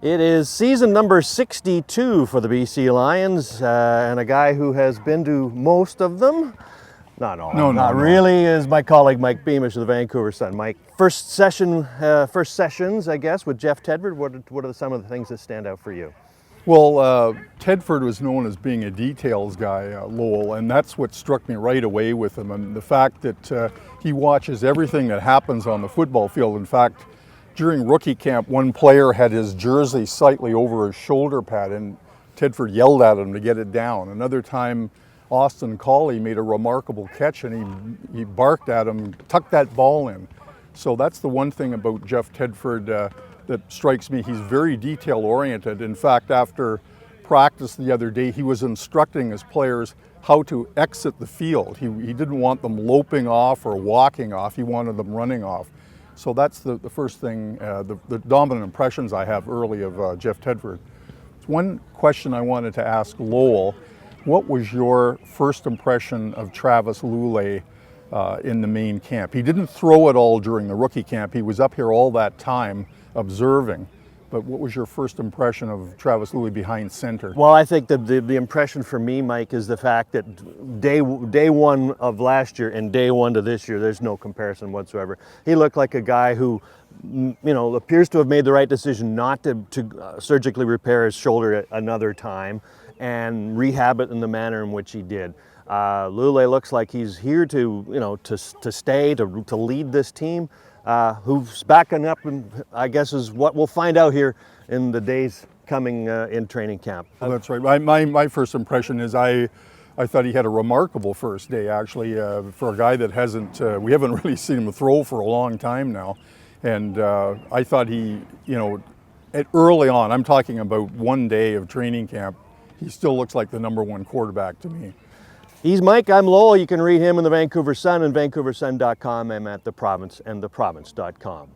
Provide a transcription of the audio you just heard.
It is season number 62 for the BC Lions, and a guy who has been to most of them, not all, not really, is my colleague Mike Beamish of the Vancouver Sun. Mike, first sessions, I guess, with Jeff Tedford. What are some of the things that stand out for you? Well, Tedford was known as being a details guy, Lowell, and that's what struck me right away with him, and the fact that he watches everything that happens on the football field. In fact, during rookie camp, one player had his jersey slightly over his shoulder pad, and Tedford yelled at him to get it down. Another time, Austin Collie made a remarkable catch, and he barked at him, tuck that ball in. So that's the one thing about Jeff Tedford that strikes me. He's very detail-oriented. In fact, after practice the other day, he was instructing his players how to exit the field. He didn't want them loping off or walking off. He wanted them running off. So that's the first thing, the dominant impressions I have early of Jeff Tedford. One question I wanted to ask Lowell: what was your first impression of Travis Lulay in the main camp? He didn't throw it all during the rookie camp. He was up here all that time observing. But what was your first impression of Travis Lulay behind center? Well, I think the impression for me, Mike, is the fact that day one of last year and day one to this year, there's no comparison whatsoever. He looked like a guy who, appears to have made the right decision not to surgically repair his shoulder another time and rehab it in the manner in which he did. Lulay looks like he's here to stay, to lead this team. Who's backing up, and I guess is what we'll find out here in the days coming in training camp. Well, that's right. My first impression is I thought he had a remarkable first day, actually, for a guy that we haven't really seen him throw for a long time now. And I thought he, early on, I'm talking about one day of training camp, he still looks like the #1 quarterback to me. He's Mike, I'm Lowell. You can read him in the Vancouver Sun and vancouversun.com. I'm at The Province and theprovince.com.